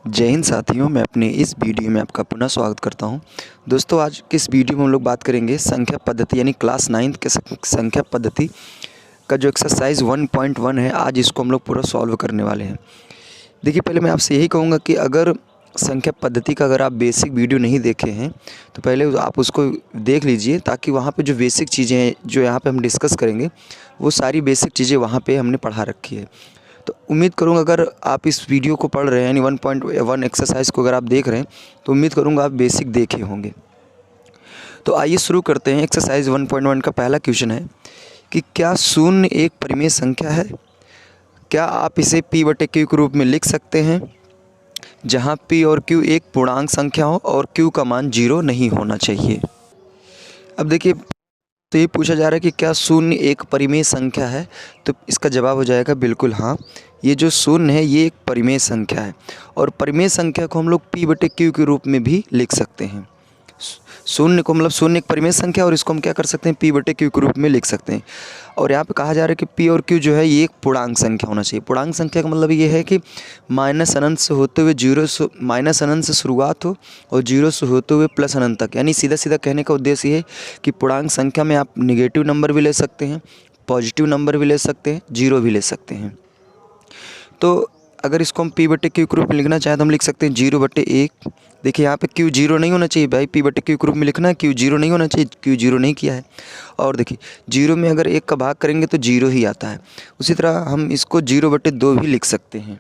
जय हिंद साथियों, मैं अपने इस वीडियो में आपका पुनः स्वागत करता हूं। दोस्तों, आज के इस वीडियो में हम लोग बात करेंगे संख्या पद्धति यानी क्लास 9 के संख्या पद्धति का जो एक्सरसाइज 1.1 है। आज इसको हम लोग पूरा सॉल्व करने वाले हैं। देखिए, पहले मैं आपसे यही कहूँगा कि अगर संख्या पद्धति का अगर आप बेसिक वीडियो नहीं देखे हैं तो पहले आप उसको देख लीजिए, ताकि वहाँ पे जो बेसिक चीज़ें हैं जो यहाँ पे हम डिस्कस करेंगे वो सारी बेसिक चीज़ें वहाँ पे हमने पढ़ा रखी है। तो उम्मीद करूँगा अगर आप इस वीडियो को पढ़ रहे हैं यानी 1.1 एक्सरसाइज को अगर आप देख रहे हैं तो उम्मीद करूँगा आप बेसिक देखे होंगे। तो आइए शुरू करते हैं। एक्सरसाइज 1.1 का पहला क्वेश्चन है कि क्या शून्य एक परिमेय संख्या है? क्या आप इसे p/q के रूप में लिख सकते हैं, जहाँ p और q एक पूर्णांक संख्या हो और q का मान 0 नहीं होना चाहिए। अब देखिए, तो ये पूछा जा रहा है कि क्या शून्य एक परिमेय संख्या है? तो इसका जवाब हो जाएगा बिल्कुल हाँ। ये जो शून्य है ये एक परिमेय संख्या है और परिमेय संख्या को हम लोग p/q के रूप में भी लिख सकते हैं। शून्य को मतलब शून्य एक परिमेय संख्या और इसको हम क्या कर सकते हैं, p/q के रूप में लिख सकते हैं। और यहाँ पे कहा जा रहा है कि p और q जो है ये एक पूर्णांक संख्या होना चाहिए। पूर्णांक संख्या का मतलब ये है कि माइनस अनंत से होते हुए माइनस अनंत से शुरुआत हो और 0 से होते हुए प्लस अनंत तक। यानी सीधा सीधा कहने का उद्देश्य ये है कि पूर्णांक संख्या में आप निगेटिव नंबर भी ले सकते हैं, पॉजिटिव नंबर भी ले सकते हैं, 0 भी ले सकते हैं। तो अगर इसको हम p/q के रूप में लिखना चाहें तो हम लिख सकते हैं 0/1। देखिए यहाँ पे q 0 नहीं होना चाहिए भाई, p/q के रूप में लिखना है, q 0 नहीं होना चाहिए, q 0 नहीं किया है। और देखिए 0 में अगर 1 का भाग करेंगे तो 0 ही आता है। उसी तरह हम इसको 0/2 भी लिख सकते हैं।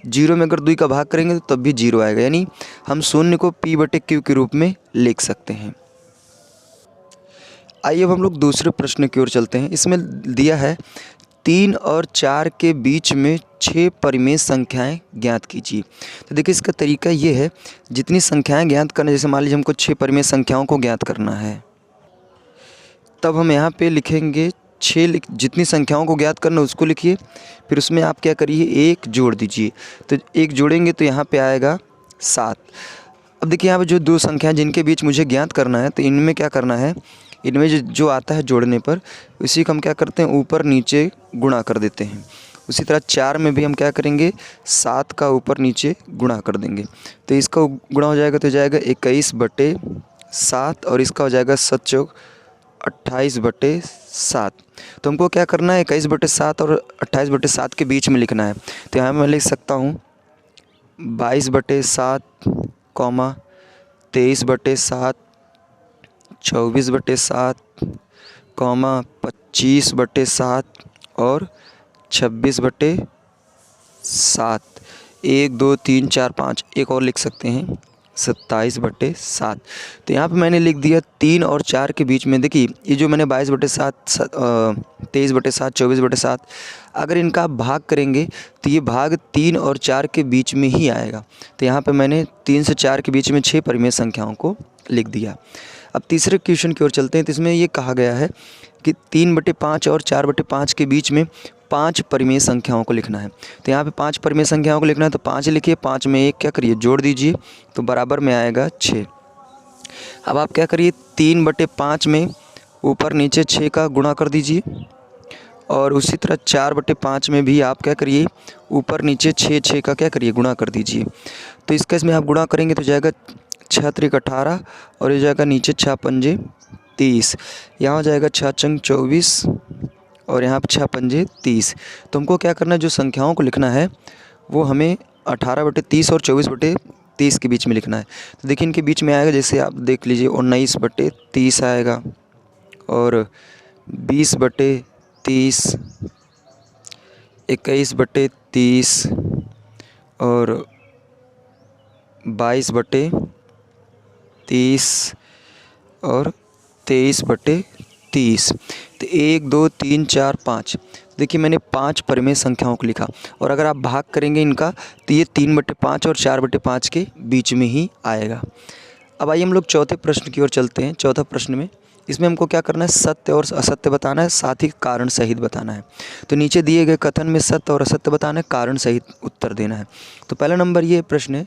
0 में अगर 2 का भाग करेंगे तो तब भी 0 आएगा। यानी हम शून्य को p/q के रूप में लिख सकते हैं। आइए अब हम लोग दूसरे प्रश्न की ओर चलते हैं। इसमें दिया है 3 और 4 के बीच में 6 परिमेय संख्याएं ज्ञात कीजिए। तो देखिए, इसका तरीका ये है, जितनी संख्याएं ज्ञात करना, जैसे मान लीजिए हमको 6 परिमेय संख्याओं को ज्ञात करना है, तब हम यहाँ पे लिखेंगे 6। जितनी संख्याओं को ज्ञात करना उसको लिखिए, फिर उसमें आप क्या करिए, 1 जोड़ दीजिए। तो 1 जोड़ेंगे तो यहाँ पे आएगा 7। अब देखिए यहाँ पे जो 2 संख्याएं जिनके बीच मुझे ज्ञात करना है, तो इनमें क्या करना है, इनमें जो आता है जोड़ने पर, उसी को हम क्या करते हैं, ऊपर नीचे गुणा कर देते हैं। उसी तरह 4 में भी हम क्या करेंगे, 7 का ऊपर नीचे गुणा कर देंगे। तो इसका गुणा हो जाएगा तो जाएगा 21/7 और इसका हो जाएगा 7×4 28/7। तो हमको क्या करना है, 21/7 और 28/7 के बीच में लिखना है। तो यहाँ मैं लिख सकता हूँ 22/7, 23/7, 24/7, 25/7 और 26/7। 1 2 3 4 5, एक और लिख सकते हैं 27/7। तो यहाँ पे मैंने लिख दिया 3 और 4 के बीच में। देखिए ये जो मैंने 22/7, 23/7, 24/7, अगर इनका आप भाग करेंगे तो ये भाग 3 और 4 के बीच में ही आएगा। तो यहाँ पे मैंने 3 से 4 के बीच में 6 परिमेय संख्याओं को लिख दिया। अब तीसरे क्वेश्चन की ओर चलते हैं। तो इसमें ये कहा गया है कि 3/5 और 4/5 के बीच में 5 परिमेय संख्याओं को लिखना है। तो यहाँ पे 5 परिमेय संख्याओं को लिखना है, तो 5 लिखिए, 5 में 1 क्या करिए, जोड़ दीजिए, तो बराबर में आएगा 6। अब आप क्या करिए, 3/5 में ऊपर नीचे 6 का गुणा कर दीजिए और उसी तरह 4/5 में भी आप क्या करिए, ऊपर नीचे 6 का क्या करिए, गुणा कर दीजिए। तो इसका इसमें आप गुणा करेंगे तो जाएगा 6×3=18 और ये जाएगा नीचे 6×5 = 30। यहाँ हो जाएगा 6×4 = 24 और यहाँ पर 6×5 = 30। तो हमको क्या करना है, जो संख्याओं को लिखना है वो हमें 18/30 और 24/30 के बीच में लिखना है। तो देखिए इनके बीच में आएगा, जैसे आप देख लीजिए 19/30 आएगा और 20/30, 21/30 और 22/30 और 23/30। तो 1 2 3 4 5, देखिए मैंने 5 परिमेय संख्याओं को लिखा और अगर आप भाग करेंगे इनका तो ये 3/5 और 4/5 के बीच में ही आएगा। अब आइए हम लोग चौथे प्रश्न की ओर चलते हैं। चौथा प्रश्न में इसमें हमको क्या करना है, सत्य और असत्य बताना है, साथ ही कारण सहित बताना है। तो नीचे दिए गए कथन में सत्य और असत्य बताना है, कारण सहित उत्तर देना है। तो पहला नंबर ये प्रश्न है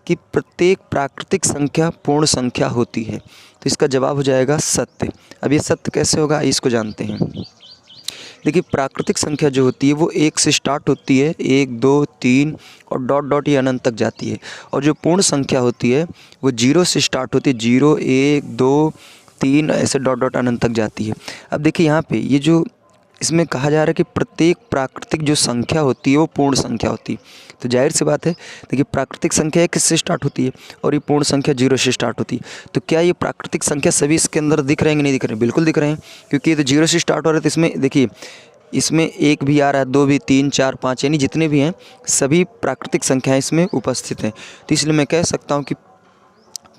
कि प्रत्येक प्राकृतिक संख्या पूर्ण संख्या होती है। तो इसका जवाब हो जाएगा सत्य। अब ये सत्य कैसे होगा, इसको जानते हैं। देखिए प्राकृतिक संख्या जो होती है वो 1 से स्टार्ट होती है, 1 2 3 और डॉट डॉट ये अनंत तक जाती है। और जो पूर्ण संख्या होती है वो 0 से स्टार्ट होती है, 0 1 2 3 ऐसे डॉट डॉट अनंत तक जाती है। अब देखिए यहाँ पे ये जो इसमें कहा जा रहा है कि प्रत्येक प्राकृतिक जो संख्या होती है वो पूर्ण संख्या होती है। तो जाहिर सी बात है, देखिए प्राकृतिक संख्या किससे स्टार्ट होती है और ये पूर्ण संख्या 0 से स्टार्ट होती है। तो क्या ये प्राकृतिक संख्या सभी इसके अंदर दिख रहे हैं कि नहीं दिख रहे हैं? बिल्कुल दिख रहे हैं, क्योंकि ये तो 0 से स्टार्ट हो रहा है। तो इसमें देखिए इसमें 1 भी आ रहा है, 2 भी, 3 4 5 यानी जितने भी हैं सभी प्राकृतिक संख्याएँ इसमें उपस्थित हैं। तो इसलिए मैं कह सकता हूँ कि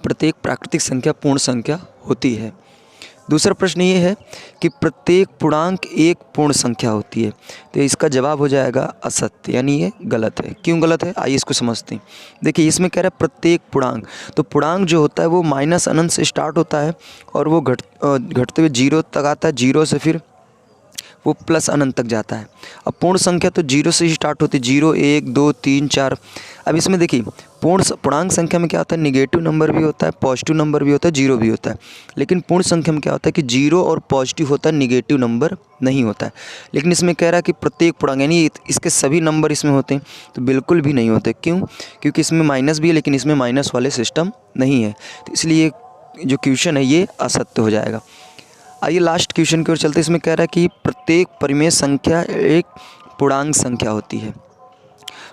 प्रत्येक प्राकृतिक संख्या पूर्ण संख्या होती है। दूसरा प्रश्न ये है कि प्रत्येक पूर्णांक एक पूर्ण संख्या होती है। तो इसका जवाब हो जाएगा असत्य, यानी ये गलत है। क्यों गलत है, आइए इसको समझते हैं। देखिए इसमें कह रहा है प्रत्येक पूर्णांक, तो पूर्णांक जो होता है वो माइनस अनंत से स्टार्ट होता है और वो घटते हुए 0 तक आता है, 0 से फिर वो प्लस अनंत तक जाता है। अब पूर्ण संख्या तो 0 से ही स्टार्ट होती है, 0 1 2 3 4। अब इसमें देखिए पूर्णांक संख्या में क्या होता है, निगेटिव नंबर भी होता है, पॉजिटिव नंबर भी होता है, 0 भी होता है। लेकिन पूर्ण संख्या में क्या होता है कि 0 और पॉजिटिव होता है, निगेटिव नंबर नहीं होता है। लेकिन इसमें कह रहा है कि प्रत्येक पूर्णांक यानी इसके सभी नंबर इसमें होते हैं, तो बिल्कुल भी नहीं होते। क्यों? क्योंकि इसमें माइनस भी है लेकिन इसमें माइनस वाले सिस्टम नहीं है। तो इसलिए जो क्वेश्चन है ये असत्य हो जाएगा। आइए लास्ट क्वेश्चन की ओर चलते हैं। इसमें कह रहा है कि प्रत्येक परिमेय संख्या एक पूर्णांक संख्या होती है।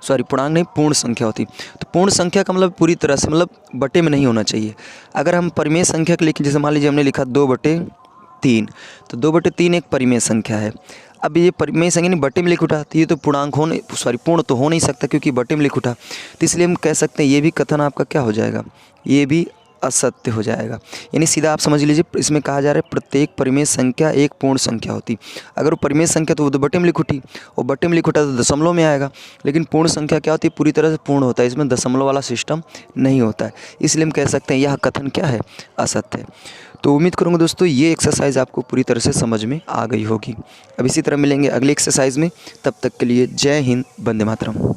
पूर्णांक नहीं, पूर्ण संख्या होती है। तो पूर्ण संख्या का मतलब पूरी तरह से मतलब बटे में नहीं होना चाहिए। अगर हम परिमेय संख्या को लिखें, जैसे मान लीजिए हमने लिखा 2/3, तो 2/3 एक परिमेय संख्या है। अब ये परिमेय संख्या नहीं बटे में लिख उठा, तो ये तो पूर्णांक पूर्ण तो हो नहीं सकता क्योंकि बटे में लिख उठा। तो इसलिए हम कह सकते हैं ये भी कथन आपका क्या हो जाएगा, ये भी असत्य हो जाएगा। यानी सीधा आप समझ लीजिए, इसमें कहा जा रहा है प्रत्येक परिमेय संख्या एक पूर्ण संख्या होती। अगर वो परिमेय संख्या तो वो तो बटे में लिख उठी, और बटे में लिख उठा तो दशमलव में आएगा। लेकिन पूर्ण संख्या क्या होती है, पूरी तरह से पूर्ण होता है, इसमें दशमलव वाला सिस्टम नहीं होता है। इसलिए हम कह सकते हैं यह कथन क्या है, असत्य है। तो उम्मीद करूँगा दोस्तों ये एक्सरसाइज आपको पूरी तरह से समझ में आ गई होगी। अब इसी तरह मिलेंगे अगली एक्सरसाइज में, तब तक के लिए जय हिंद, वंदे मातरम।